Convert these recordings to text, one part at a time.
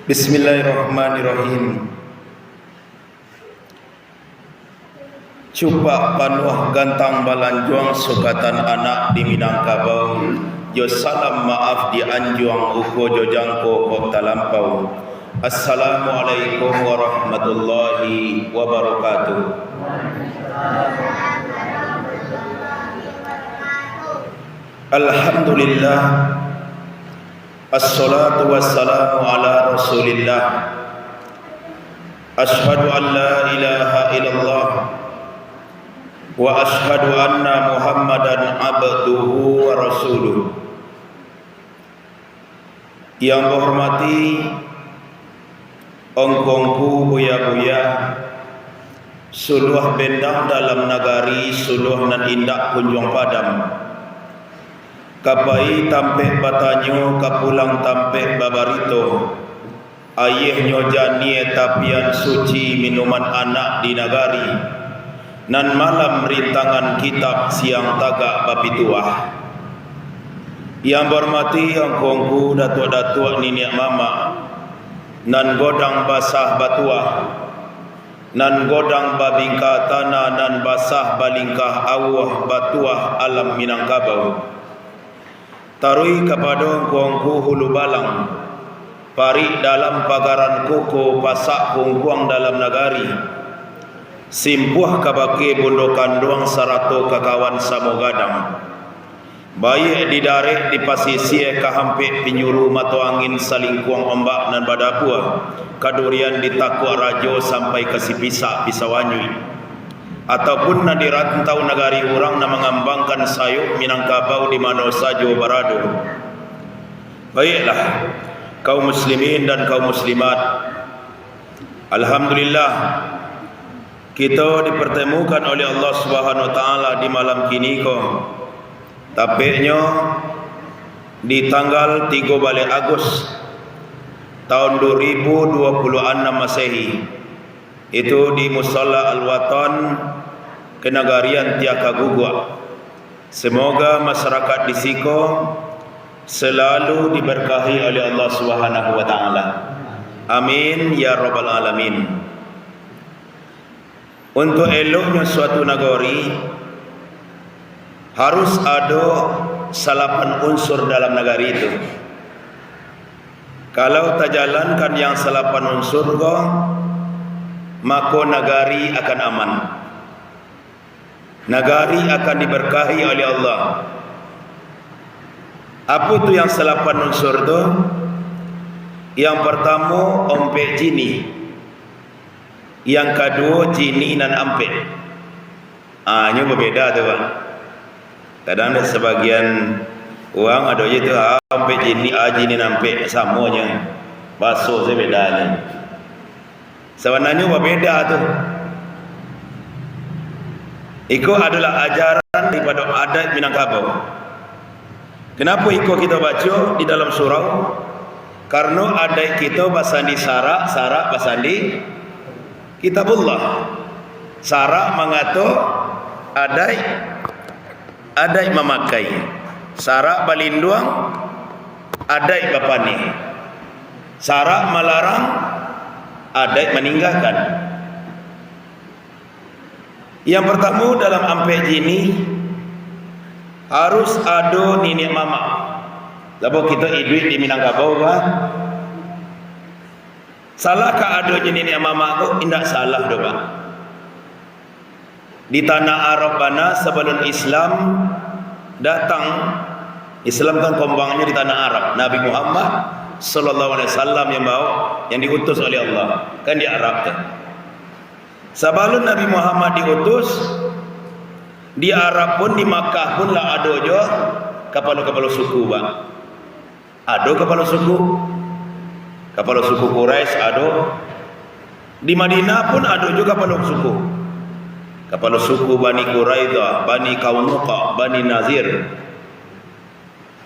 Bismillahirrahmanirrahim. Cupak panuh gantang balanjuang sukatan anak di Minangkabau. Jo salam maaf di anjuang uko jo jangko kota lampau. Assalamualaikum warahmatullahi wabarakatuh. Alhamdulillah. Assalatu wassalamu ala rasulillah. Ashhadu an la ilaha illallah wa ashhadu anna muhammadan abduhu wa rasuluh. Yang menghormati ongkongku buya-buya suluh bendang dalam nagari suluh nan indak kunjung padam. Kapai tampek batanyo kapulang tampek babarito. Ayeh nyojanie tapian suci minuman anak di nagari. Nan malam rintangan kitab siang tagak bapituah. Yang bermati yang kongku datuk-datuk niniak mama. Nan godang basah batuah. Nan godang babingka tanah nan basah balingkah awah batuah alam Minangkabau. Tarui kepada kuangku hulu balang, pari dalam pagaran koko pasak kungkuang dalam nagari, simpuh kabake bondo kanduang sarato kakawan samogadang, bayi didarek di pasisir kahampik pinyuru mato angin salingkuang ombak nan badapua, kadurian ditakwa rajo sampai ke sipisa pisawanyui. Ataupun na dirantau nagari orang na mengambangkan sayuk Minangkabau di mana saja berada. Baiklah kaum muslimin dan kaum muslimat, alhamdulillah kita dipertemukan oleh Allah Subhanahu wa taala di malam kini ko. Tapeknya di tanggal 3 Balai Agustus tahun 2026 Masehi. Itu di Musalla Al-Watan Kenagarian Tiaka Gugua. Semoga masyarakat di Siko selalu diberkahi oleh Allah Subhanahu wa taala. Amin ya rabbal alamin. Untuk eloknya suatu nagari harus ada 8 unsur dalam nagari itu. Kalau tak jalankan yang 8 unsur ko, maka nagari akan aman. Nagari akan diberkahi oleh Allah. Apa tu yang 8 unsur tu? Yang pertama ompek jini. Yang kedua jini dan ampek. Ini berbeda tu bang. Kadang ada sebagian orang ada je tu ompek jini, jini dan ampek samanya. Basuh saya bedanya. Sebenarnya berbeda tu. Itu adalah ajaran daripada adat Minangkabau. Kenapa itu kita baca di dalam surau? Karena adat kita basandi sarak, sarak basandi kitabullah. Sarak mengatur adat memakai. Sarak balinduang adat bapani. Sarak melarang adat meninggalkan. Yang pertama dalam ampek jini harus ada nenek mama. Sebab kita hidup di Minangkabau kan. Salahkah ada nenek mama tu? Tidak salah doa. Di tanah Arab mana sebelum Islam datang, Islam kan kembangnya di tanah Arab. Nabi Muhammad sallallahu alaihi wasallam yang bawa, yang diutus oleh Allah kan di Arab kan. Sebelum Nabi Muhammad diutus di Arab pun, di Makkah pun lah ada je kepala-kepala suku bang. Ada kepala suku Quraisy ada. Di Madinah pun ada juga kepala suku Bani Quraidah, Bani Kaunuqa, Bani Nazir.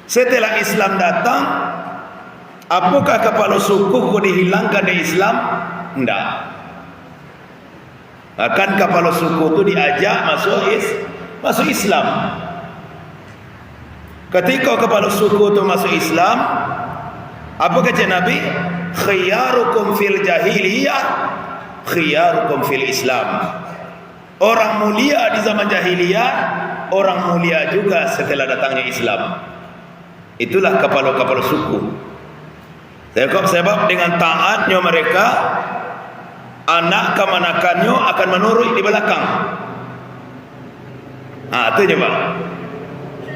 Setelah Islam datang, apakah kepala suku dihilangkan dari Islam? Tidak. Akan kepala suku itu diajak masuk Islam. Ketika kepala suku itu masuk Islam, apa kata Nabi? khiyarukum fil jahiliyah khiyarukum fil Islam. Orang mulia di zaman jahiliyah, orang mulia juga setelah datangnya Islam. Itulah kepala-kepala suku. Sebab dengan taatnya mereka, anak kemanakannya akan menurut di belakang. Itu je Pak.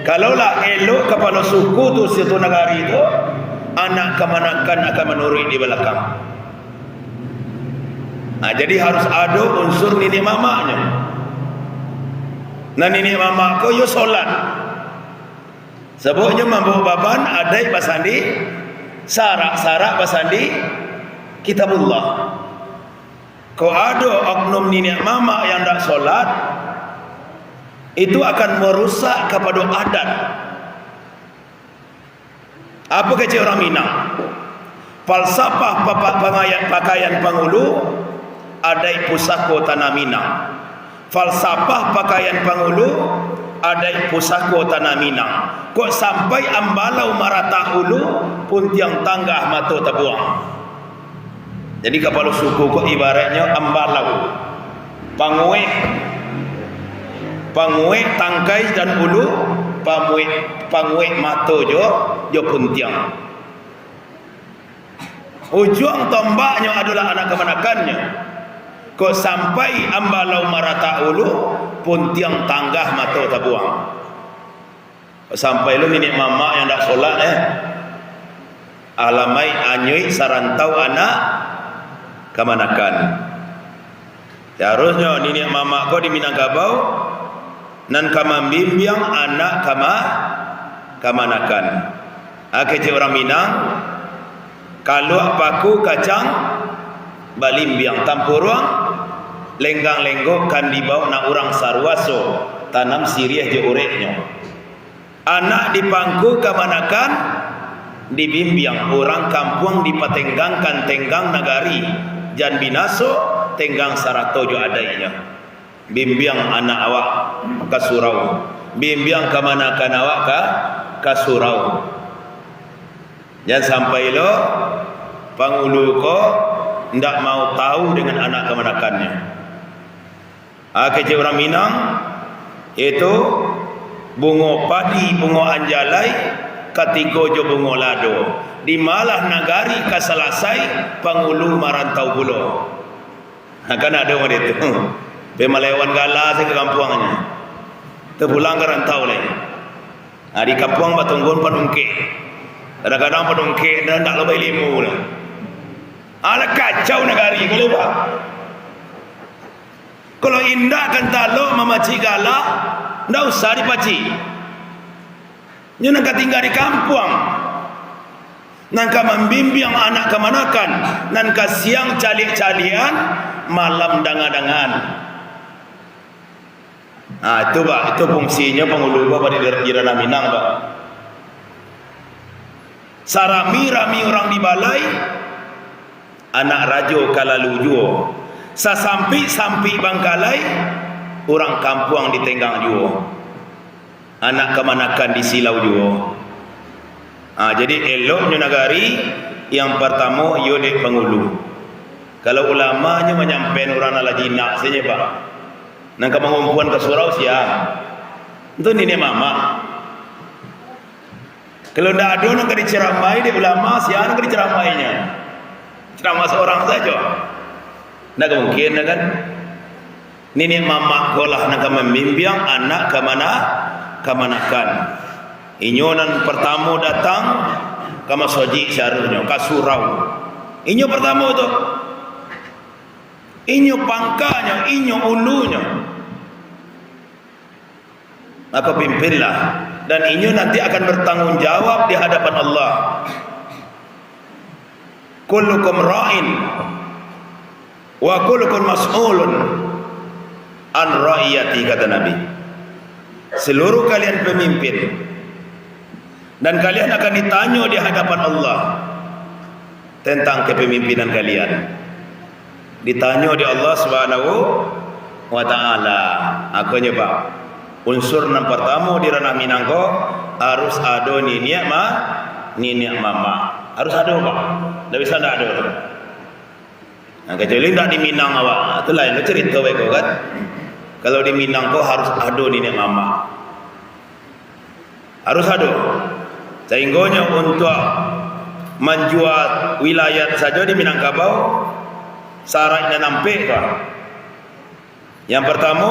Kalaulah elok kepala suku tu satu negara itu, anak kemanakan akan menurut di belakang. Jadi harus ada unsur nenek mamaknya. Nah nenek mamak kau yo solat. Sebabnya mampu baban adai pasandi sarak-sarak pasandi kitabullah. Kau ada oknum nenek mamak yang tak solat, itu akan merusak kepada adat. Apa kecil orang Minang? Falsafah pakaian Pangulu adai pusako tanah Minang. Falsafah pakaian Pangulu adai pusako tanah Minang. Kok sampai ambalau marata ulu pun tiang tanggah mato tabuang. Jadi kepala suku kok ibaratnya ambalau, panguek tangkai dan ulu, panguek mato jo pun tiang. Ujung tombaknya adalah anak kemanakannya. Kok sampai ambalau marata ulu pun tiang tanggah mato tabuang. Sampai lu nenek mama yang tak solat alamai anyui sarantau anak kemanakan. Seharusnya nenek mama kau di Minangkabau nan kamambimbing anak kemanakan. Kecil orang Minang kalau paku kacang balimbiang tampuruang lenggang-lenggok kan dibawa na orang sarwaso tanam siriah je ureknya. Anak dipangku kemanakan dibimbiang orang kampung dipatenggangkan tenggang nagari jan binaso tenggang saratojo adainya. Bimbiang anak awak ke surau, bimbiang kemanakan awak ke surau. Jangan sampai lo pangulu ko ndak mau tahu dengan anak kemanakannya. Kecil orang Minang itu bungo padi, bungo anjalai, katigo jo bungo lado. Di malah nagari kasalasai pangulu marantau pulo. Kan ada orang itu. Pemalewan gala ke kampungnya. Terpulang ke rantau lain. Di kampung batunggun penungke. Kadang-kadang penungke dan tak lebih limu lah. Ala kacau negari boleh pak. Kalau indah kan talo memaci gala, ndak usah dipaci. Nyenang tinggal di kampung. Nangka membimbing anak kemanakan, nangka siang calik-calian, malam dangan-dangan. Itu pak, itu fungsinya pengulu pada Irana Minang pak. Sarami-rami orang di balai, anak rajo kalalujuo. Sasampi-sampi bangkalai, orang kampung di tenggang juo. Anak kemanakan di silau juo. Jadi eloknya nagari yang pertama yodek pengulu. Kalau ulamanya menyampaikan orang ala jinak saja pak. Nangka mengumpuan ke surau siang. Itu nenek mama. Kalau tidak ada nangka diceramai di ulama siang nangka diceramainya. Ceramah seorang saja. Tidak mungkin kan? Nenek mama kolah nangka membimbing anak kemanakan. Inyonan pertama datang kama soji seharusnya kasurau. Inyo pertama tu. Inyo pangkanya, inyo ulunya. Maka pimpinlah dan inyo nanti akan bertanggung jawab di hadapan Allah. Kullukum ra'in wa kullukum mas'ulun an ra'iyati, kata Nabi. Seluruh kalian pemimpin dan kalian akan ditanya di hadapan Allah tentang kepemimpinan kalian. Ditanya di Allah Subhanahu wa taala. Aku nyoba unsur yang pertama di ranah Minangko harus ada nenek mama, harus ada Pak. dah bisa ndak ada. Nah, kecuali ndak di Minang awak, itu lain cerita baik kan. Kalau di Minang kau harus ada nenek mama, harus ada. Sehingga untuk menjual wilayah saja di Minangkabau syaratnya nampak kah? Yang pertama,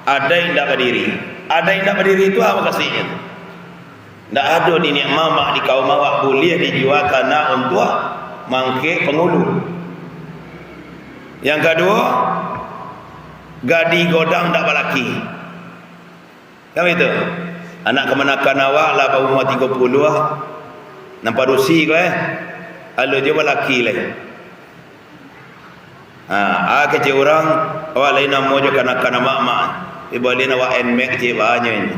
ada yang tidak berdiri. Ada yang tidak berdiri itu apa kasihnya? Tidak ada nenek mama di kaum awak boleh dijual tanah untuk mangke pengulu. Yang kedua, gadi godang tak balaki. Kan itu? Anak kemenakan awak lah baru umur 30 lah. Nampak dosi kau Alu dia balaki lah. Kecil orang awak lain nama je kanak-kanak mak-mak. Ibalin awak NMAX je banyak ni.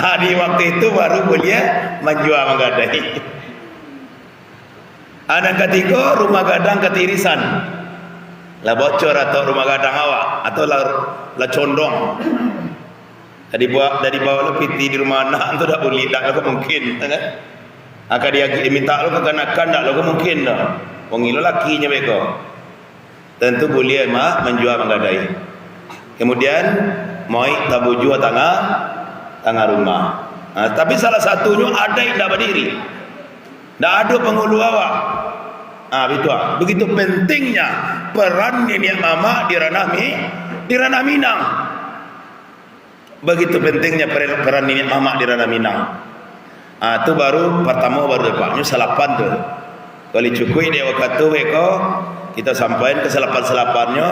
Di waktu itu baru boleh menjual menggadai. Anak ketiga rumah gadang ketirisan. Lah bocor atau rumah gadang awak atau lah condong. Dari bawah lo piti di rumah anak tu dah boleh tak lo mungkin kan? Akan dia minta lo kekanakan tak lo mungkin dah. Wong ilo lakinya beko. Tentu boleh mak menjual menggadai. Kemudian moi tabuju tengah rumah. Tapi salah satunya ada yang tak berdiri. Tak ada penghulu awak. Begitu pentingnya peran nenek mama di ranah Minang. Begitu pentingnya peran nenek mama di ranah Minang. Itu baru pertama baru dapatnya salapan tu. Kalau cukui dia waktu weko kita sampaikan ke selapan-selapannya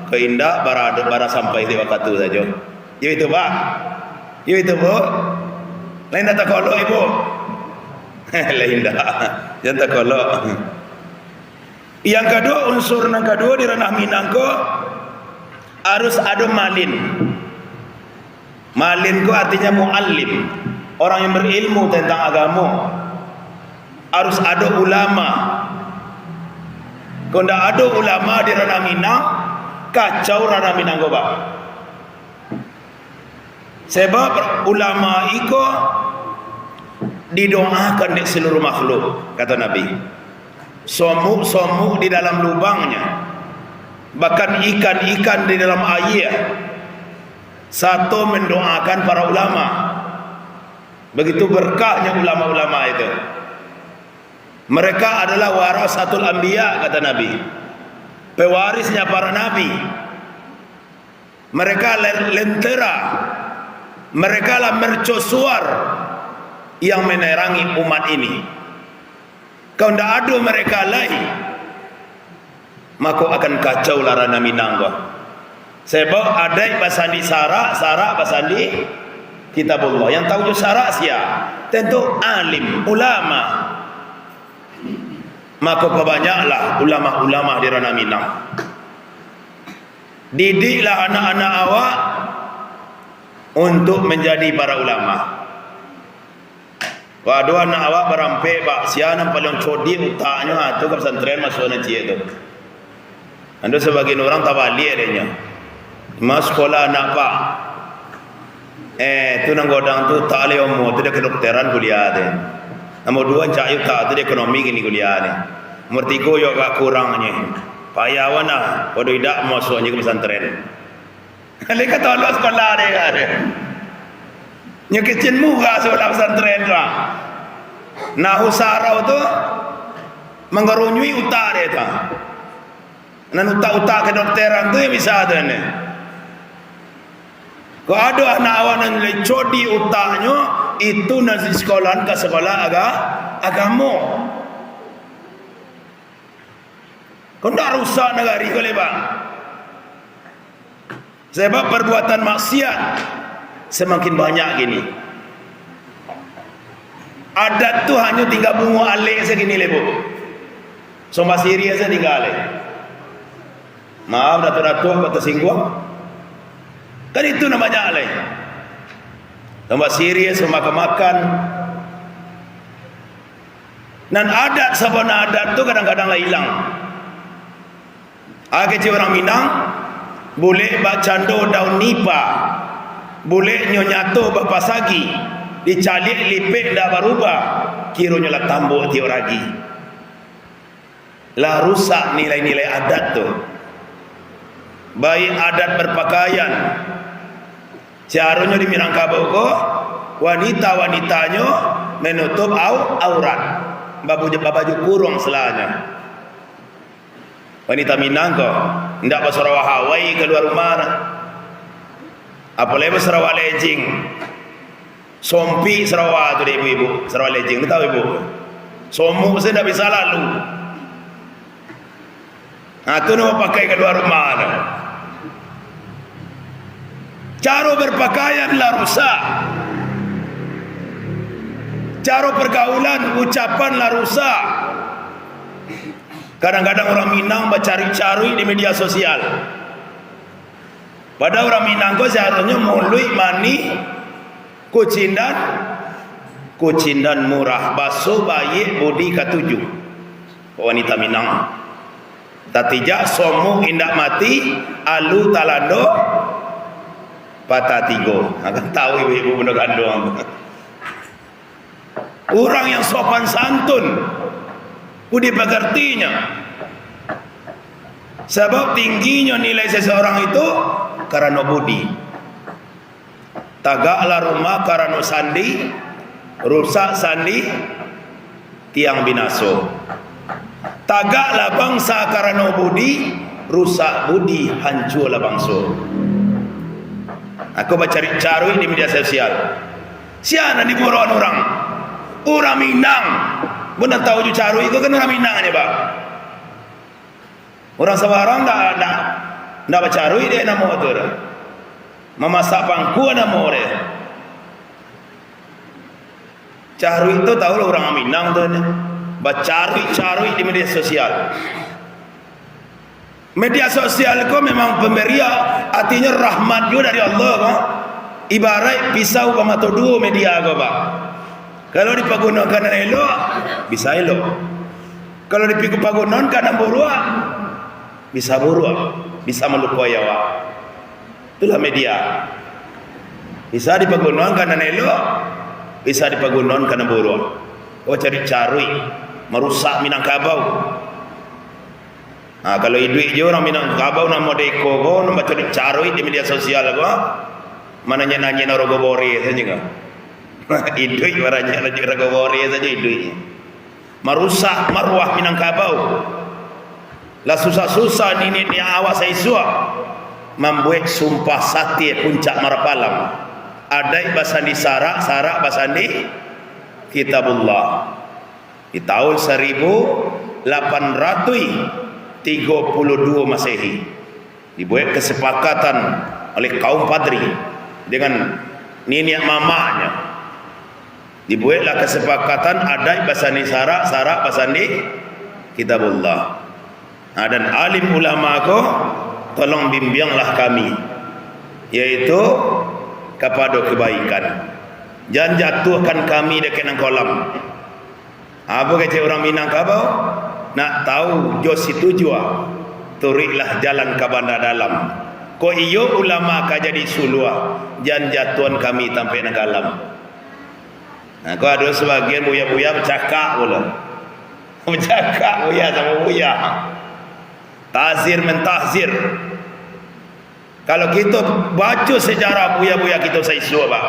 ke indah bara sampai di waktu saja. Ya itu pak. Ya itu bu. Lain tak kolok ibu. Lain dah. Jangan tak kolok. Yang kedua unsur yang kedua di ranah Minang ko harus ada malin. Malin ko artinya muallim, orang yang berilmu tentang agama. Harus ada ulama. Kalau tidak ada ulama di ranah Minang, kacau ranah Minang ko pak. Sebab ulama iko didoakan di seluruh makhluk, kata Nabi. Somuk di dalam lubangnya, bahkan ikan-ikan di dalam air. Satu mendoakan para ulama. Begitu berkahnya ulama-ulama itu. Mereka adalah warasatul anbiya, kata Nabi. Pewarisnya para nabi. Mereka lentera. Mereka lah mercusuar yang menerangi umat ini. Kalau tidak ada mereka lain, maka akan kacau larana Minang. Sebab ada basandi sarak basandi kitabullah. Yang tahu je sarak siapa? Tentu alim, ulama. Maka perbanyaklah ulama-ulama di ranah Minang. Didiklah anak-anak awak untuk menjadi para ulama. Waduh anak awak berampe pak siapa paling codi utaknya tu ke pesantren masuk nanti itu. Anda sebagian orang tak balik adanya. Mas sekolah anak pak. Tu nang godang tu tak boleh umur tu dia kedokteran kuliah dia. Nombor dua cak tak tu dia ekonomi gini kuliah ni. Nomor tiga yo agak kurangnya. Payawan lah. Waduh tidak masuknya ke pesantren. Kalau kata Allah sekolah dia kan. Yang kecil muka sekolah pesantren tu. Nahu sarau tu mengerunyui utak dia tu. Dan utak-utak kedokteran tu yang bisa ada ni. Kalau ada anak awak yang lecot di utaknya, itu nasi sekolah ke sekolah agama. Kau tak rusak negara kau lebar. Sebab perbuatan maksiat semakin banyak gini. Adat tu hanya tinggal bunga alik segini lebu. Somba siri saja tinggal alik. Maaf datuk-datuk kau tersinggung. Kan itu namanya alik. Somba siri somba makan. Dan adat sabana adat tu kadang-kadang lah hilang. Kecil orang Minang boleh bacando daun nipa, boleh nyonyato bapasagi, dicalik lipik dah berubah. kiranya lah tambuk tiap lagi. Lah rusak nilai-nilai adat tu. Baik adat berpakaian. Caranya di Minangkabau ko, wanita-wanitanya menutup aurat. Baju kurung selanya. Wanita Minang ko, ndak bersarawak Hawaii keluar rumah. Apalagi Sarawak lejing. Sompi Sarawak tu dia ibu-ibu. Sarawak lejing, tahu ibu? Somu saya tak bisa lalu. Tu nak pakai keluar rumah. Cara berpakaian lah rusak. Cara pergaulan, ucapan lah rusak. Kadang-kadang orang Minang bercari-cari di media sosial. Pada orang Minang ko seharusnya mului mani kucindan murah baso bayi budi katujuh wanita Minang. Tatijak somu indak mati alu talando patah tigo. Akan tahu ibu-ibu benda kandung. Orang yang sopan santun budi pekertinya. Sebab tingginya nilai seseorang itu karena budi. Tagaklah rumah karena sandi, rusak sandi, tiang binaso. Tagaklah bangsa karena budi, rusak budi, hancurlah bangsa. Aku cari-cari di media sosial. Siapa di buruan orang? Orang Minang. Benar tahu ju cari itu kan orang Minang ni pak. Orang sebarang ndak bercari dia nama tu. Memasak pangku nama dia. Cari itu tahu lah orang Minang tu. Bercari-cari di media sosial. Media sosial itu memang pemberian, artinya rahmat juga dari Allah kan? Ibarat pisau pamato dua media ko pak. Kalau dipagunakan elok bisa elok. Kalau dipagunakan karena buruk bisa buruk, bisa melukai awak. Itulah media. Bisa dipagunakan karena elok, bisa dipagunakan karena buruk. Kau cari-cari merusak Minangkabau. Kalau hidup je orang Minangkabau nak modeko ko, nak cari-cari di media sosial ko, mana nyanyi rogo bore saja kan. Hidup orangnya lagi rogo bore saja hidup. Merusak marwah Minangkabau. Lah susah-susah ni awak saya suap membuat sumpah sati puncak Marapalam. Ada basandi sarak basandi Kitabullah. Di tahun 1832 Masehi dibuat kesepakatan oleh kaum padri dengan nenek mamanya. Dibuatlah kesepakatan ada basandi sarak basandi Kitabullah. Dan alim ulama ko tolong bimbinglah kami, yaitu kepada kebaikan. Jangan jatuhkan kami dekat kolam. Apa kata orang Minangkabau? Nak tahu jos itu jua, turiklah jalan ke bandar dalam. Ko iyo ulama ka jadi sulua, jangan jatuhan kami sampai nang kalam. Nah, ko ada sebagian buya-buya bercakap pula. Bercakap buya sama buya. Tazir mentahzir. Kalau kita baca sejarah buya-buya kita saya suruh pak,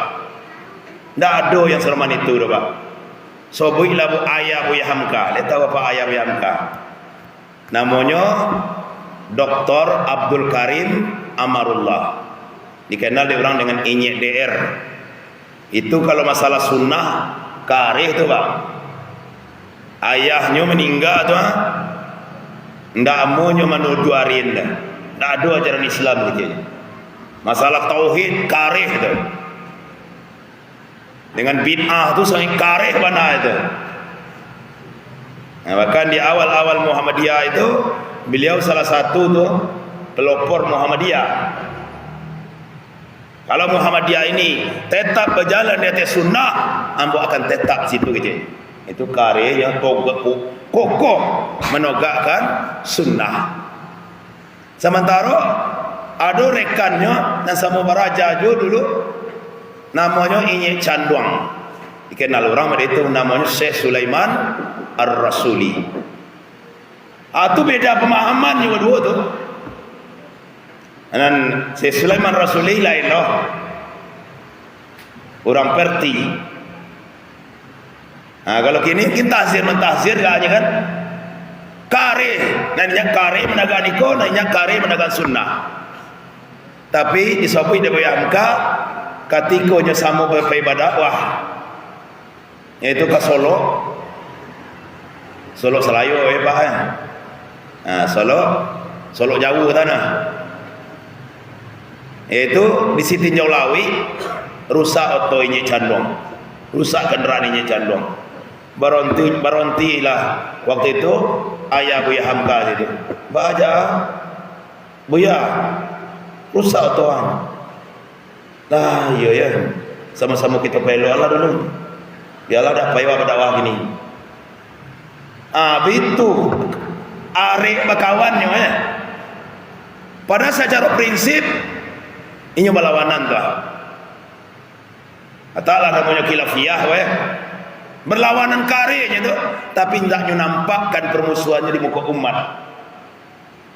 tak ada yang selaman itu dah pak. So builah bu ayah Buya Hamka. Lihat tahu apa ayah Buya Hamka? Namanya Dr. Abdul Karim Amarullah. Dikenal dia orang dengan Inyek DR. Itu kalau masalah sunnah karih tu pak. Ayahnya meninggal tu. Ndak amunyo menuju arin dah. Ndak ada ajaran Islam gitu. Masalah tauhid karih tu. Dengan bid'ah tu sangat karih mana itu. Nah, bahkan di awal-awal Muhammadiyah itu beliau salah satu tu pelopor Muhammadiyah. Kalau Muhammadiyah ini tetap berjalan di atas sunnah, ambo akan tetap situ gitu. Itu karih yang kokoh menegakkan sunnah. Sementara ada rekannya dan sama baraja dulu namanya Inyek Canduang. dikenal orang itu namanya Syekh Sulaiman Ar-Rasuli. Itu beda pemahaman juga dua tu. Dan Syekh Sulaiman Rasuli lain loh. Orang Perti. Kalau kini kita mentahzir gaknya kan. Kare, namanya kare menaga niko, namanya kare menaga sunnah. Tapi disebut dia bayangka katikonya sama beribadah wah. Yaitu ke Solo. Solo Selayu Pak ya. Solo jauh tanah. Yaitu di Siti Njolawi rusak otoinya candong. Rusak kendaraannya candong. Baronti lah waktu itu ayah Buya Hamka itu baca Buya rusak otoan lah iya ya sama-sama kita pelu Allah dulu biarlah dak payah berdakwah gini itu arek bakawannya ya pada secara prinsip ini berlawanan tuh atalah namanya khilafiyah weh berlawanan karyanya tu, tapi hendaknya nampakkan permusuhannya di muka umat,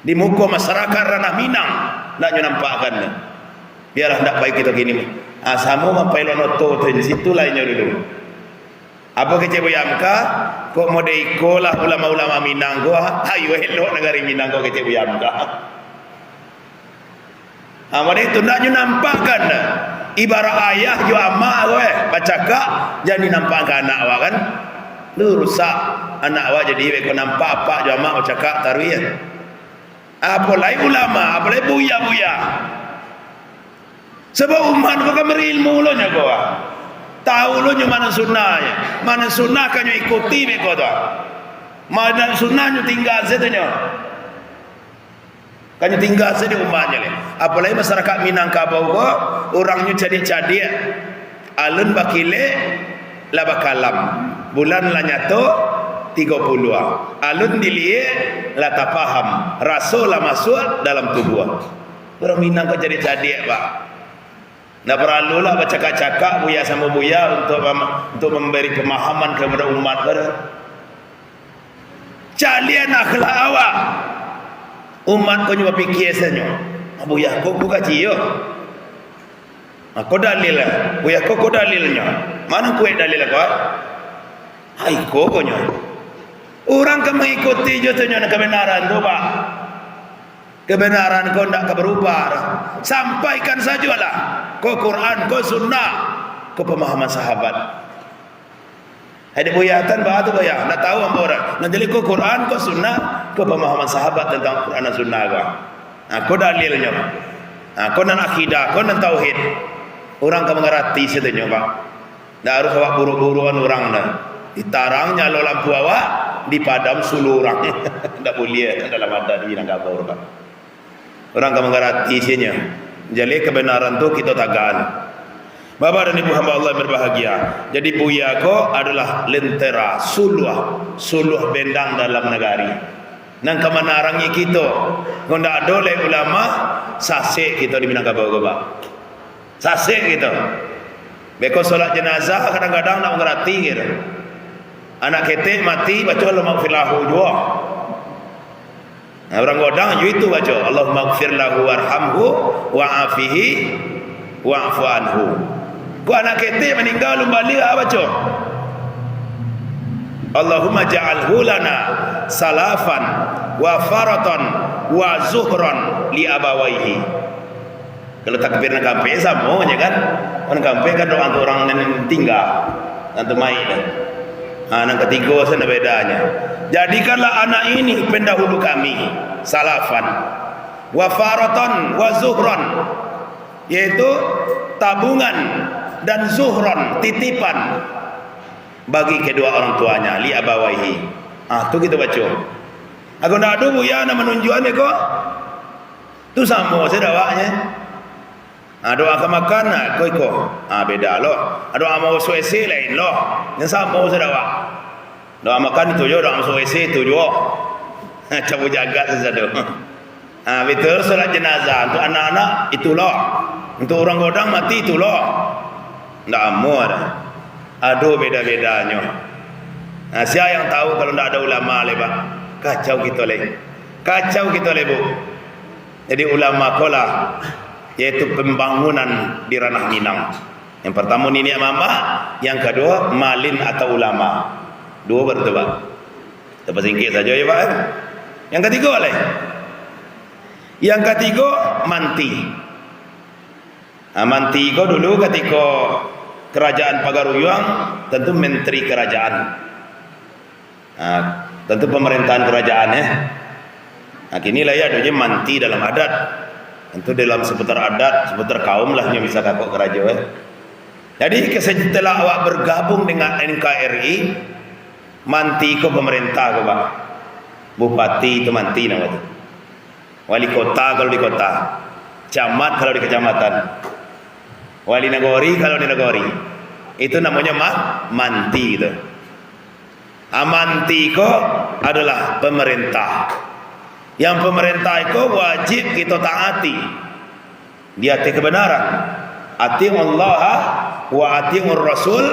di muka masyarakat ranah Minang, hendaknya nampakkan. Biarlah hendak baik kita gini. Asamu mampai lonoto tu di situ lainnya dulu. Apa kece buyamka? Kok mau deikolah ulama-ulama Minang gua, ayo elok negari Minang kok kece buyamka. Amal itu hendaknya nampakkan. Ibarat ayah jo amak gue bacaka jadi nampak ke anak awak kan lu rusak anak awak jadi kau nampak apa jo amak bacaka taruh apalai ulama apalai buya sebab umat kau kan berilmu lo nya kau tahu lo nya mana sunnah kan ikuti be kau tu mana sunnah nya tinggal setanya kan tinggal saja umatnya le. Apalagi masyarakat Minangkabau ko orangnya jadi alun bakile la bakalam bulan la nyato 30 alun dilie la tapaham rasul la masuk dalam tubuh orang Minang ko jadi Pak ndak perlu lah bercakap-cakap buya sama buya untuk memberi pemahaman kepada umat calian akhlak awak umat kau nyoba fikir saja. Abu Yaakob buka cio. Kau dalil lah. Abu Yaakob kau dalilnya. Mana kau dalil kau? Hai kau nyoba. Orang kau mengikuti jatuhnya kebenaran tu pak. Kebenaran kau tidak berubah. Sampaikan sajalah. Kau Quran, kau Sunnah, kau pemahaman sahabat. Ada buyatan bah tu bayar. Nak tahu apa orang? Nak jadi kau Quran, kau Sunnah, kau pemahaman sahabat tentang Quran dan Sunnah kau. Kau dalilnya. Kau nan akidah, kau nan tauhid. Orang kau mengerti setanya pak. Tak harus awak buru-buruan orang dah. Ditarangnya lo lampu awak, dipadam suluh orang. Tak boleh dalam adat di Minangkabau pak. Orang kau mengerti setanya. Jadi kebenaran tu kita tagan. Bapak dan Ibu hamba Allah yang berbahagia. Jadi buya ko adalah lentera suluh bendang dalam negari. Nang kemenarangi kita. Ngondak adole ulama sasik kita di Minangkabau Pak. Sasik kita. Beko solat jenazah kadang-kadang nak mengerti gitu. Anak ketek mati baca Allahumma ighfir lahu jua. Nah, orang godang itu baca Allahumma ighfir lahu warhamhu wa'afihi wa'fu anhu. Ku anak ketek meninggal lumbali baca Allahumma ja'alhu lana salafan wa faratan wa zuhran li abawaihi. Kalau takbir nak kampe sama aja kan. Orang kampe kan doa untuk orang yang tinggal nanti main. Anak ketiga sana bedanya. Jadikanlah anak ini pendahulu kami salafan wa faratan wa zuhran, yaitu tabungan dan zuhron titipan bagi kedua orang tuanya li abawaihi. Tu kita baca. Aku nak ada buya nak menunjukkan ni kok. Tu sama saya dawaknya. Doa ke makan kau ikut. Beda loh. Doa mau masuk WC lain loh. Yang sama saya dawak. Doa makan itu juga, doa masuk WC itu juga. Cabut jagat sesuatu. Betul solat jenazah untuk anak-anak itulah. Untuk orang godang mati itulah. Tak amu ada. Aduh beda-bedanya. Nah, siapa yang tahu kalau tidak ada ulama le, Pak? Kacau kita le. Kacau kita le, Bu. Jadi ulama kola yaitu pembangunan di ranah Minang. Yang pertama nini mama, yang kedua malin atau ulama. Dua baru tu, Pak. Tempat singkir saja ya, Pak. Yang ketiga le. Yang ketiga manti. Nah, manti ko dulu ketika kerajaan Pagaruyuang tentu menteri kerajaan. Nah, tentu pemerintahan kerajaan ya. Nah, kini lah ya adanya manti dalam adat. Tentu dalam seputar adat, seputar kaum lah yang bisa kakak kerajaan. Jadi setelah awak bergabung dengan NKRI, manti ko pemerintah ko, Pak. Bupati itu manti nama itu. Wali kota kalau di kota, camat kalau di kecamatan, wali nagori kalau di nagori. Itu namanya manti gitu. Amanti ko adalah pemerintah. Yang pemerintah itu wajib kita taati. Dia ati kebenaran. Ati Allah wa ati Rasul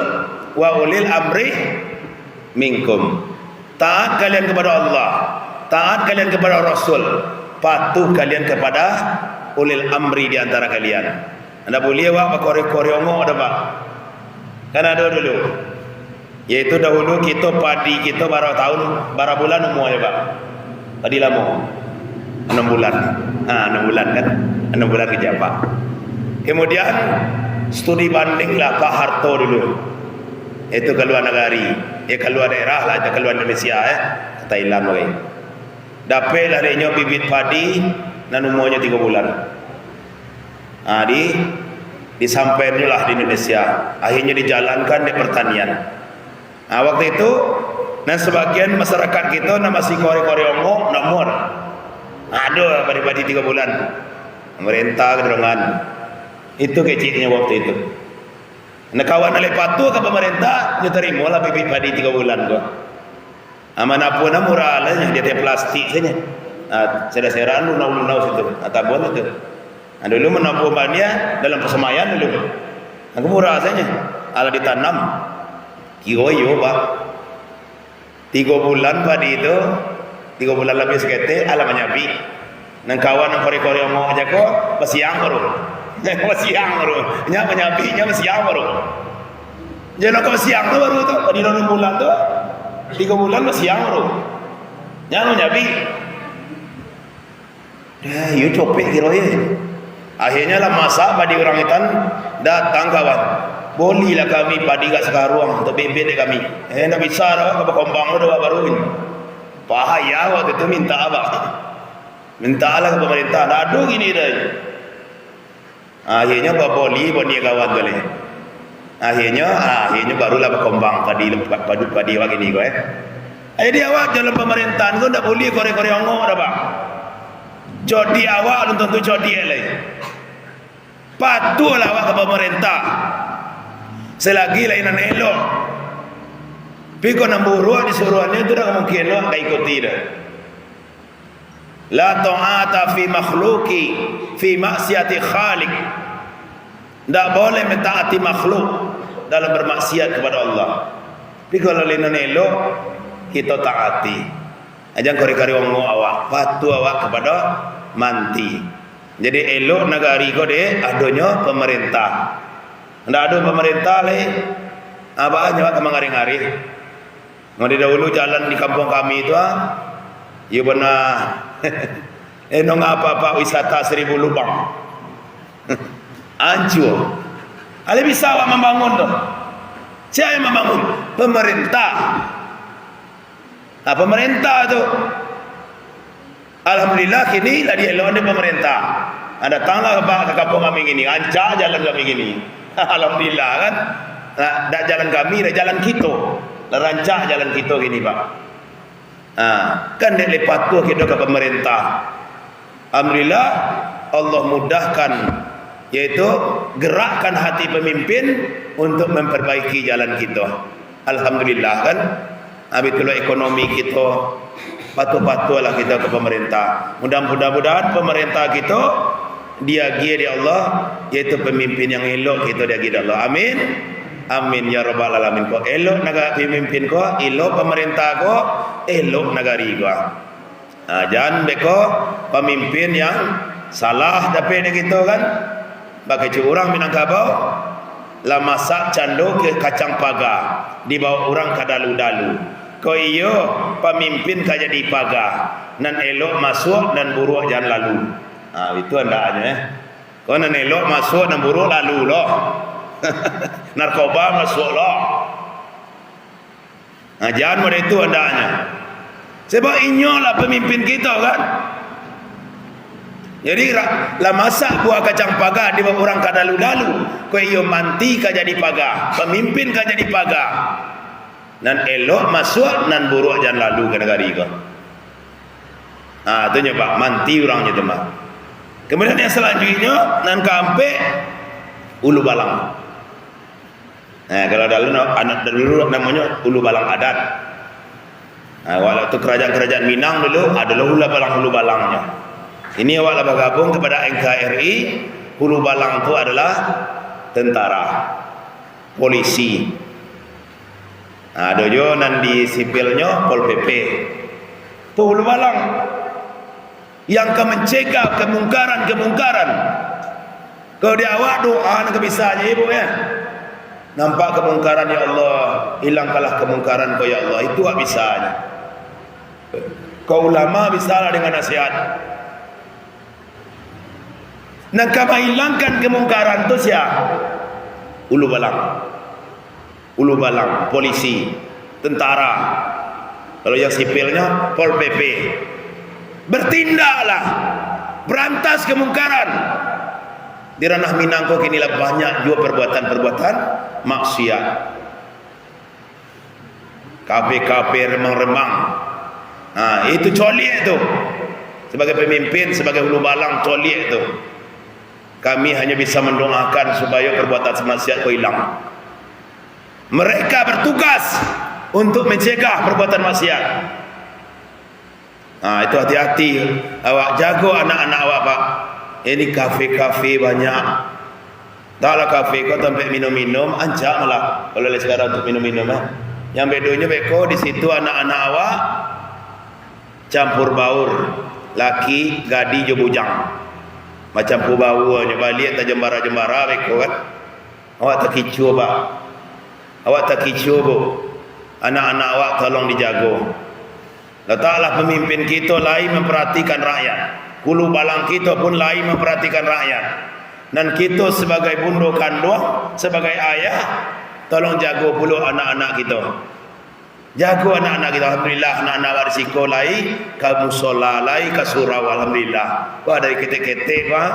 wa ulil amri minkum. Taat kalian kepada Allah, taat kalian kepada Rasul, patuh kalian kepada ulil amri di antara kalian. Anda boleh wak korek-korek ada, Pak? Kan ada dulu. Yaitu dahulu kita padi kita bara bulan umur ya, Pak. Padi lama 6 bulan. 6 bulan kan? 6 bulan kerja, Pak. Kemudian studi banding lah Pak Harto dulu. Itu keluar negari, keluar daerah lah, keluar Indonesia Thailand lagi. Dapat lah dia bibit padi dan umurnya 3 bulan. Disampaikan lah di Indonesia. Akhirnya dijalankan di pertanian. Waktu itu dan sebagian masyarakat kita masih kore-kore ongo nomor. Aduh, padi-padi 3 bulan. Pemerintah kedongan. Itu kecilnya waktu itu. Nah, kawan oleh patuh ke pemerintah, dia terima lah bibit padi 3 bulan kok. Manapun murah lah, dia tiap plastik saja. Sedang-sedang lunau-lunau situ, tabun itu. Dulu menampung banyak dalam persemayan dulu. Aku murah saja. Ala ditanam, kio Pak. 3 bulan padi itu, 3 bulan lebih sekete, ala menyapi. Nang kawan yang kore-kore mau aja kok, besiang baru. Besiang baru. Nya menyapi, nya besiang baru. Jangan kau besiang tu baru tu, di 6 bulan tu, 3 bulan besiang baru. Nya menyapi. Dah, you copek kira ya. Akhirnya lah masa padi orang ikan datang kawan. Bolehlah kami padi kat sekarang untuk bebek dek kami. Nak bisa dah ke Kombang dah baru ini. Bahaya waktu itu minta apa? Mintalah ke pemerintah. Aduh gini dah. Akhirnya boleh kawan boleh. Akhirnya barulah ke Kombang padi begini kau Jadi awak jalan pemerintahan kau tak boleh kore-kore ongo dah, Pak. Jodi awak belum tentu jodi lagi. Patuhlah awak ke pemerintah. Selagi lainan elok. Tapi kau nak buruh disuruhannya itu dah mungkin lah kau ikuti dah. La ta'ata fi makhluki fi maksiati khaliq. Tak boleh mentaati makhluk dalam bermaksiat kepada Allah. Tapi kalau lainan elok kita taati. Ajang kori-kori wong awak, patuh awak kepada manti. Jadi elok negari ko de adonyo pemerintah. Ndak ada pemerintah le. Apa aja ke mangari-ngari. Ngadi dahulu jalan di kampung kami itu ya benar. Nong apa-apa wisata 1000 lubang. Hancur. Ale bisa awak membangun tu. Siapa yang membangun? Pemerintah. Pemerintah tu. Alhamdulillah kini lah dia elok pemerintah. Datanglah ke kampung kami ini, ancak jalan kami ini. Alhamdulillah kan. Dah jalan kami, dah jalan kita. Dah rancak jalan kita gini, Pak. Kan dia lepas tu kita ke pemerintah. Alhamdulillah Allah mudahkan, yaitu gerakkan hati pemimpin untuk memperbaiki jalan kita. Alhamdulillah kan. Habitulah ekonomi kita patuh-patuhlah kita ke pemerintah. Mudah-mudahan pemerintah kita dia dia Allah, yaitu pemimpin yang elok kita dia Allah. Amin. Amin ya rabbal alamin. Ko elok negara pemimpin ko, elok pemerintah ko, elok negari ko. Jangan beko pemimpin yang salah tapi gitu kan. Bagi orang Minangkabau la masak cando ke kacang paga dibawa orang ke dalu-dalu. Ko iyo pemimpin ka jadi paga nan elok masuk dan buruk jangan lalu. Itu andanya. Ko nan elok masuk dan buruk lalu loh. Narkoba masuk loh. Jangan pada itu andanya. Sebab inyolah pemimpin kita kan. Jadi la masak buah kacang paga di bawah orang ka dalu-dalu. Ko iyo manti ka jadi paga, pemimpin ka jadi paga. Nan elok masuk nan buruk jangan lalu ke negari ko. Itu nyoba manti orangnya teman. Kemudian yang selanjutnya nan kampe ulu balang. Kalau anak dulu namanya ulu balang adat. Waktu kerajaan-kerajaan Minang dulu adalah ulu balangnya. Ini awak bergabung kepada NKRI. Hulu balang itu adalah tentara, polisi. Ada juga nanti sipilnya Pol PP. Itu hulu balang yang akan mencegah kemungkaran. Kalau dia awak doa nak bisanya ibu ya. Nampak kemungkaran ya Allah, hilangkanlah kemungkaran kau ya Allah. Itu awak bisanya. Kau ulama bisalah dengan nasihat. Nak hilangkan kemungkaran tu siapa? Ulu balang, polisi, tentara. Kalau yang sipilnya Pol PP. Bertindaklah, berantas kemungkaran. Di ranah Minangkabau kinilah banyak juga perbuatan maksiat. Kafe remang-remang. Itu coliek tu. Sebagai pemimpin, sebagai ulu balang coliek tu. Kami hanya bisa mendoakan supaya perbuatan maksiat hilang. Mereka bertugas untuk mencegah perbuatan maksiat. Itu hati-hati. Awak jago anak-anak awak pak. Ini kafe banyak. Taklah kafe kau tempat minum-minum, ancak malah. Kalau sekarang untuk minum-minum Yang bedanya beko di situ anak-anak awak campur baur, laki, gadi, jo bujang. Macam pubau nya balik tak jembara-jembara beko kan. Awak tak kicau pak. Awak tak kicau bu. Anak-anak awak tolong dijago. Letaklah pemimpin kita lain memperhatikan rakyat. Hulu balang kita pun lain memperhatikan rakyat. Dan kita sebagai bundo kandung, sebagai ayah, tolong jago puluh anak-anak kita. Jago anak-anak kita. Alhamdulillah anak-anak warisiko lai ka musola lai ka surau alhamdulillah. Wah dari ketek-ketek pak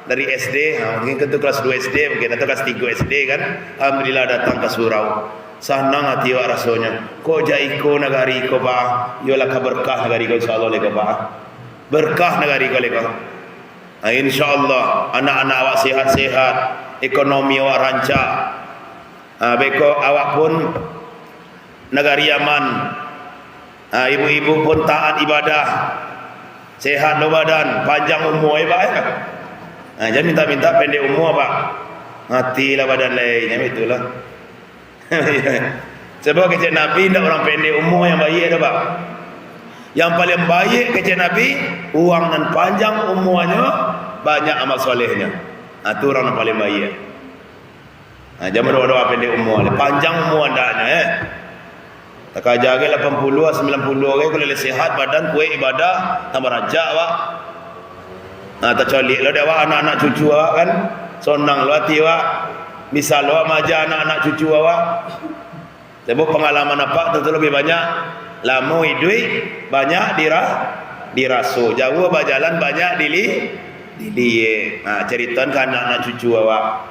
dari SD, mungkin ke kelas 2 SD, mungkin atau kelas 3 SD kan. Alhamdulillah datang ke surau. Senang hati awak rasanya. Ko jaiko negari ko pak. Yolah ka berkah negari ko insyaallah leka pak. Berkah negari ko leka. Insyaallah anak-anak awak sehat-sehat, ekonomi awak rancak. Beko awak pun negari aman. Ibu-ibu pun taat ibadah, sehat lo badan, panjang umur pak ya. Jangan minta-minta pendek umur pak. Matilah badan lain, itulah. Sebab kecil Nabi tidak orang pendek umur yang baik dah pak. Yang paling baik kecil Nabi uang dan panjang umurnya, banyak amal solehnya. Itu orang yang paling baik. Jangan doa-doa pendek umur, panjang umur andaknya tak jaga 80 90 orang kalau sehat badan kuat ibadah tambah rajak awak. Tak colik lo dia awak anak-anak cucu awak kan sonang lo hati awak. Misal awak maja anak-anak cucu awak. Sebab pengalaman apa tentu lebih banyak. Lama hidup banyak dirasu. Jauh berjalan banyak dilihat. Cerita ke anak-anak cucu awak.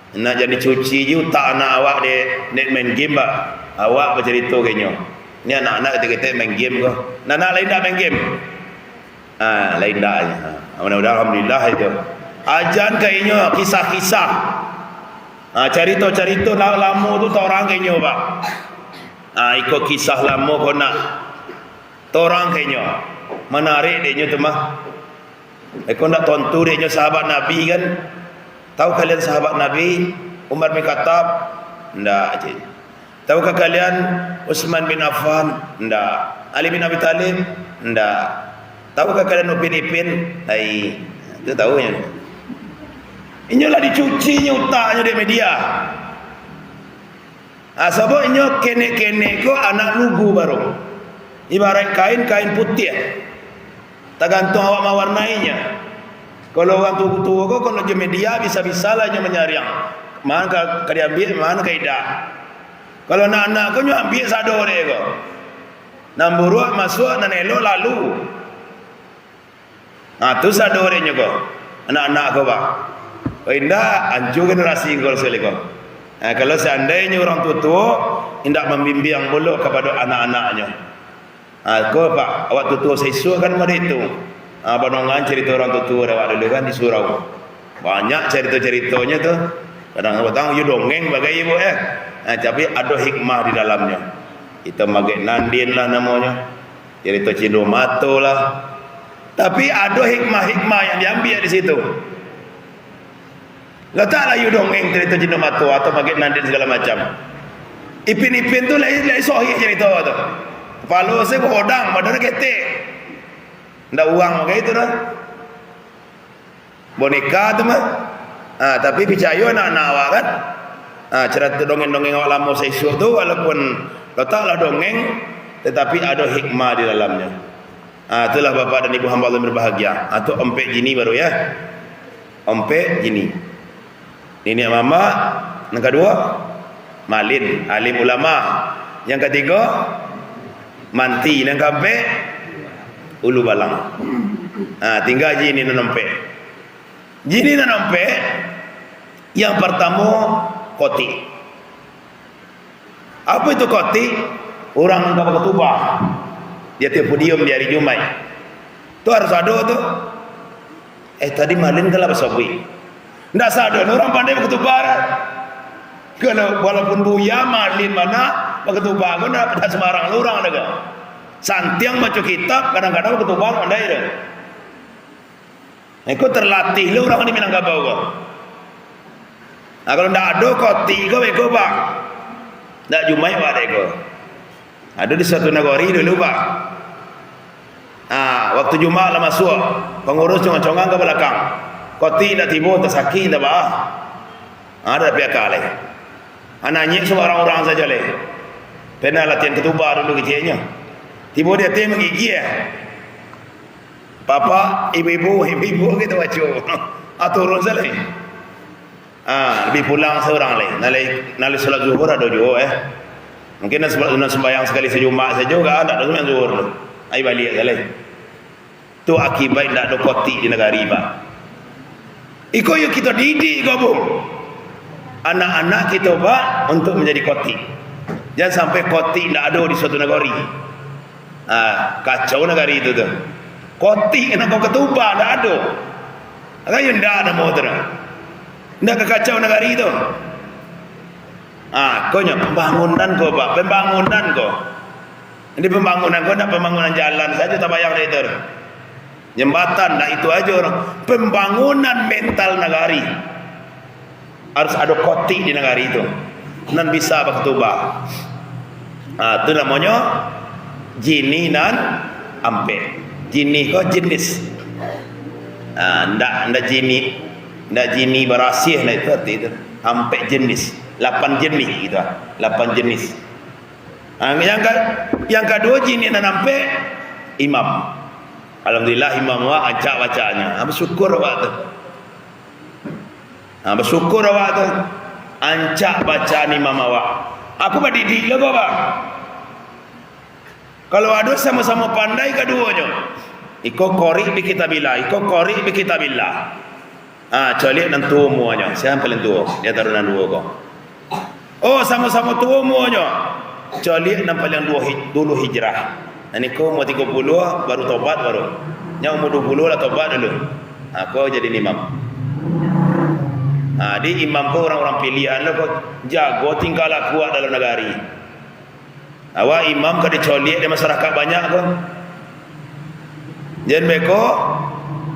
Nak jadi cuci je tak anak awak dia main game pak. Awak bercerita kayaknya. Ni anak-anak kata-kata main game ke. Anak lain tak main game. Lain tak aja. Mudah-mudahan alhamdulillah itu. Ajan kayaknya kisah-kisah. Cerita-cerita lama tu orang kayaknya pak. Ikut kisah lama kau nak. Orang kayaknya menarik dia tu mah. Kau nak tonton dia sahabat Nabi kan. Tahu kalian sahabat Nabi Umar bin Khattab Ndak, cik. Tahukah kalian Utsman bin Affan? Ndak. Ali bin Abi Thalib? Ndak. Tahukah kalian Upin Ipin? Hai, itu tahunya. Inyolah dicucinya utaknya di media. Sebab inyo kene-kene ko anak lugu baru. Ibarat kain putih. Tergantung awak mau warnainya. Kalau orang tua-tua ko kalau di media bisa-bisa lah nyo menyariang. Mana ka diambil, mana ka idah. Kalau anak-anak ko nyo ambil sadore ko. Namburuk masuk dan elo lalu. Tu sadore nyo ko. Anak-anak ko ba. Kalau indah anjur generasi ko sekali ko. Kalau seandainya orang tua tidak membimbing mulu kepada anak-anaknya. Kau pak, awak tua sesuai kan pada itu. Banongan cerita orang tua awak dulu kan di surau. Banyak cerita-ceritanya tu. Kadang-kadang you dongeng bagai ibu tapi ada hikmah di dalamnya. Kita magai Nandin lah namanya. Cerita Cindomato lah. Tapi ada hikmah-hikmah yang diambil di situ. Letaklah you dongeng cerita Cindomato atau magai Nandin segala macam. Ipin-ipin tu lain sahih cerita tu. Kalau saya hodang, padahal ketek. Ndak uang kayak itu dah. Boneka tu mah. Tapi percaya anak-anak awak kan. Cerita dongeng-dongeng awak lama sesuatu tu walaupun letaklah dongeng tetapi ada hikmah di dalamnya. Itulah bapa dan ibu hamba Allah berbahagia. Atau ompek jini baru ya. Ompek jini. Ini mama. Yang kedua, malin, alim ulama. Yang ketiga, manti. Yang keempat, ulu balang. Tinggal jini dan ompek. Jini dan ompek. Yang pertama, koti. Apa itu koti? Orang dapat ketubah. Dia tiap podium di hari Jumat. Tu harus ada tu. Tadi malin kalau bersawi. Tidak sadar, orang pandai berketubar. Kalau walaupun buya malin mana berketubar, kau tidak sembarang orang ada. Santiang baca kitab kadang-kadang berketubar pandai dah. Kau terlatih lu orang di Minangkabau kau. Kalau tidak ada koti kau bang. Tidak Jumat ada kau. Ada di satu negara dulu bang. Waktu Jumat lah masuk, pengurus congang-congang ke belakang. Koti nak tiba tersakit dah bah. Ada pihak kali. Anaknya semua orang-orang saja leh. Pernah latihan ketubah dulu kecilnya. Tiba dia teh menggigit. Papa, ibu-ibu kita baca. Turun saja leh. Lebih pulang seorang leh. Nalai solat zuhur ada juga Mungkin nak sembahyang sekali sejumat saja juga ada sembahyang zuhur. Ai balik saja leh. Tu akibat tidak ada koti di negara bah. Iko yuk kita didik gabung anak-anak kita pak untuk menjadi koti. Jangan sampai koti tidak ada di suatu negara. Kacau negara itu tu. Koti kena kau ketubah tidak ada. Agaknya tidak ada motor. Tidak kekacau negara itu. Kau nya pembangunan kau pak, pembangunan kau. Ini pembangunan kau nak pembangunan jalan saja tak bayar itu. Jembatan, nah itu aja orang. Pembangunan mental negari harus ada koti di negari itu. Nan bisa berketubah. Itu namanya jini dan ampe. Jini kau jenis. Ndak jini berasih nah itu arti itu. Ampe jenis. 8 jenis gitu. 8 jenis. Yang kedua jini dan ampe imam. Alhamdulillah imam awak acak bacanya. Bersyukur awak tu. Bersyukur awak tu. Ancak bacaan imam awak. Aku berdidik lah bang. Kalau ada sama-sama pandai keduanya. Iko kori bi kitabillah. Iko kori bi kitabillah. Calik dan tua muanya. Siapa paling tua? Dia taruh dan dua kau. Oh sama-sama tua muanya. Calik dan paling dulu hijrah. Ini kau umur 30 baru tobat baru. Yang umur 20 lah tobat dulu. Kau jadi imam. Di imam kau orang-orang pilihan lo kau jago tinggal kuat dalam negari. Awak imam kau dicolik di masyarakat banyak kau. Jangan beko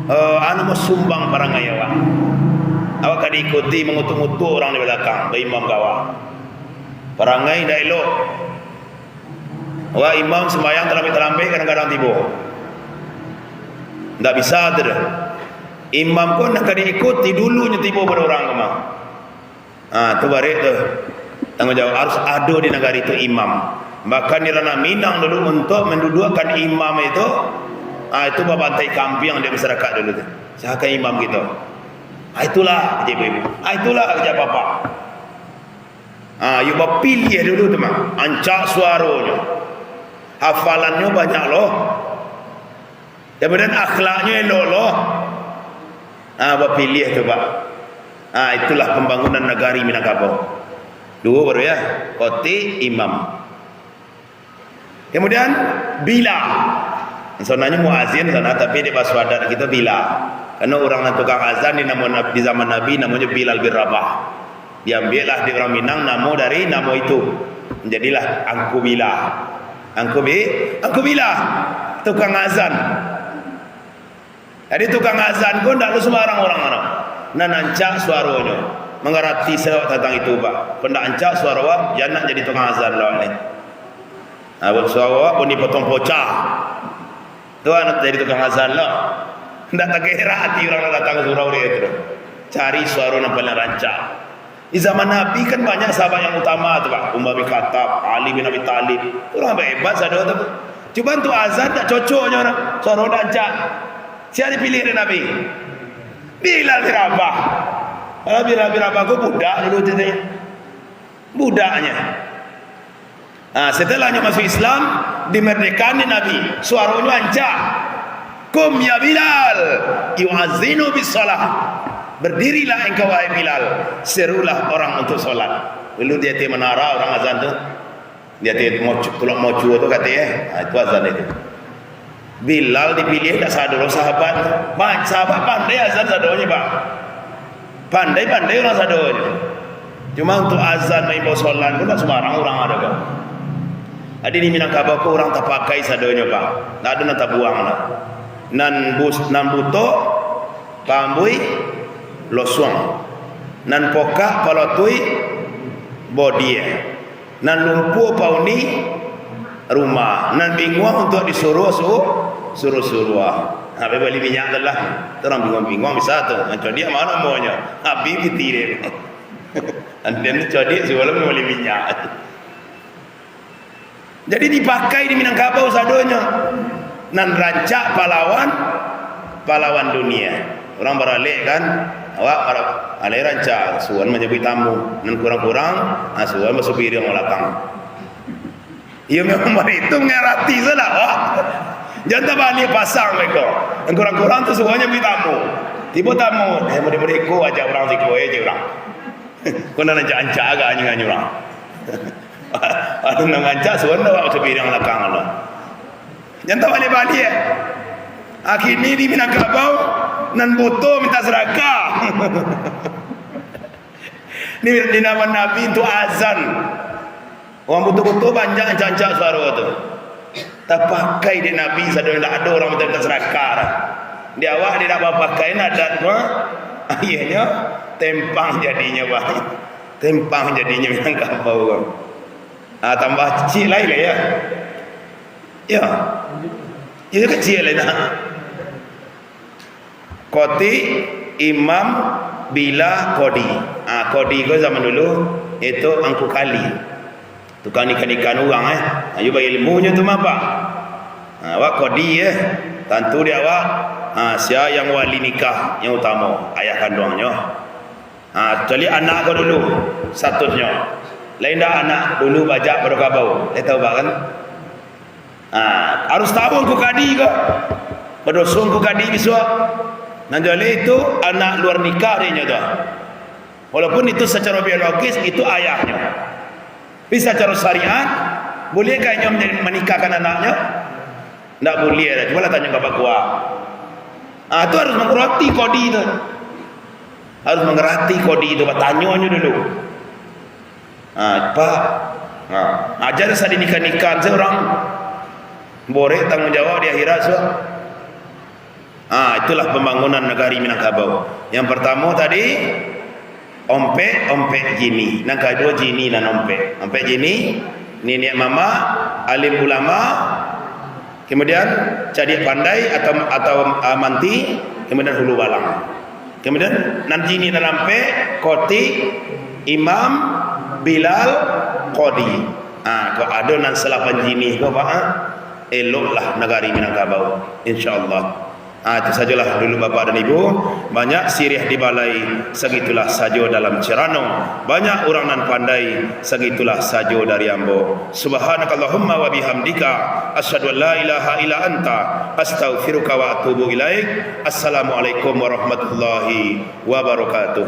mau sumbang barang awak. Awak kau diikuti mengutuk-ngutuk orang di belakang. Imam kau. perangai dah elok. Wah, imam sembahyang terlambat-terlambat kadang-kadang tiba. Tak bisa tu dah. Imam pun nak diikuti dulunya tiba pada orang kemang. Tu barik tu. Tanggungjawab harus ada di negara itu imam. Bahkan di ranah Minang dulu untuk mendudukkan imam itu, itu bantai kambing di masyarakat dulu tu. Siapa imam gitu? Itulah kerja ibu. Itulah kerja bapa. You pilih dulu teman. Ancak suaranya. Hafalannya banyak loh. Kemudian akhlaknya elok loh. Pilih tu Pak. Itulah pembangunan negari Minangkabau. Dua baru ya. Koti imam. Kemudian bila. Sebenarnya muazin sana, tapi di bahasa adat kita bila. Karena orang yang tukang azan di zaman Nabi namanya Bilal bin Rabah. Diambillah di orang Minang nama dari nama itu. Menjadilah Angku Bila. Angku Bila. Tukang azan. Jadi tukang azan pun tak sembarang orang-orang. Nancak suaranya. Mengerti sewak tentang itu Pak. Pendak ancak suara wak, jangan jadi tukang azan lawan ni. Suara wak pun dipotong pocah. Tuan nak jadi tukang azan lah. Tak kira hati orang datang ke surau dia tu. Cari suara yang paling rancak. Di zaman Nabi kan banyak sahabat yang utama tu Pak. Umar bin Khattab, Ali bin Abi Talib. Orang hebat sahaja tu. Cuba tu azan tak cocoknya orang. Suara rancak. Siapa dipilih oleh Nabi? Bilal bin Rabah. Bilal bin Rabah aku budak dulu ceritanya. Budaknya. Setelahnya masuk Islam, dimerdekani Nabi. Suaranya rancak. Kum ya Bilal, yu'azinu bis salah. Berdirilah engkau wahai Bilal, serulah orang untuk solat. Dulu dia di menara orang azan tu. Dia di tulak mocu tu katanya. Itu azan itu. Bilal dipilih tak sadar sahabat. Banyak sahabat pandai azan sadarnya Pak. Pandai-pandai orang sadarnya. Cuma untuk azan mengimbau solat pun tak sembarang orang ada kau. Ada di Minangkabau ko orang tak pakai sadarnya Pak. Tak ada nak buang lah. Nan buto pambui losong. Nan pokah palotui bodie. Nan lumpuh pauni rumah. Nan bingung untuk disuruh Habis beli minyak tu lah. Orang bingung bisa tu. Macam dia mana maunya? Habis bitir. Dan dia codi sebelum beli minyak. Jadi dipakai di Minangkabau sadonya. Nan rancak pahlawan dunia. Orang beralih kan, awak alih rancak suan menyebut tamu. Nan kurang-kurang suan bersupir yang belakang. Ia memang itu mengerti salah. Jangan balik pasang mereka. Yang kurang-kurang tu semuanya beri tamu. Tiba tamu, mereka ajak orang siku aja orang. Kau nak ancak agak anjing orang. Ada nak ancak sebenarnya waktu beri yang belakang Allah. Jangan balik-balik. Akhirnya di Minangkabau nan butuh minta serakah. Ini nama Nabi itu azan. Orang butuh-butuh banyak ancak-ancak suara tu. Tak pakai di Nabi sadar tak ada orang minta serakah. Di awal dia tak pakai adat akhirnya tempang jadinya Pak. Tempang jadinya Minangkabau. Tambah kecil lain lah ya. Ya. Itu kecil lah. Koti imam bila kodi. Kodi ko zaman dulu itu angku kali. Tukang ikan-ikan orang ayo bagi ilmunya tu apa? Awak kodi tentu dia awak siapa yang wali nikah yang utama ayah kandungnya. Kecuali anak kau dulu satunya. Lain dah anak dulu bajak pada kabau. Dia tahu kan? Harus tahu angku kadi ke? Berdosong angku kadi biswa. Nanti itu anak luar nikah dia tu. Walaupun itu secara biologis itu ayahnya. Bisa secara syariat boleh kayaknya menikahkan anaknya? Tak boleh dah. Cuba lah tanya kepada kuat. Itu harus mengerti kodi itu. Harus mengerti kodi itu. Tanyanya dulu. Pak. Ajar saya nikah-nikah seorang. Boleh tanggungjawab di akhirat so. Itulah pembangunan negari Minangkabau. Yang pertama tadi Ompe jini. Nang kedua jini nan ompe. Ompe jini, nenek mama, alim ulama, kemudian jadi pandai atau manti, kemudian hulu balang. Kemudian nan jini nan ompe, koti, imam, bilal, qadi. Kau ada nan selapan jini kau eloklah negari Minangkabau, insyaallah. Itu sajalah dulu Bapak dan Ibu. Banyak sirih di balai, segitulah sajo dalam cerano. Banyak orang nan pandai, segitulah sajo dari ambo. Subhanakallahumma wa bihamdika, asyhadu an la ilaha illa anta, astaghfiruka wa atubu ilaik. Assalamualaikum warahmatullahi wabarakatuh.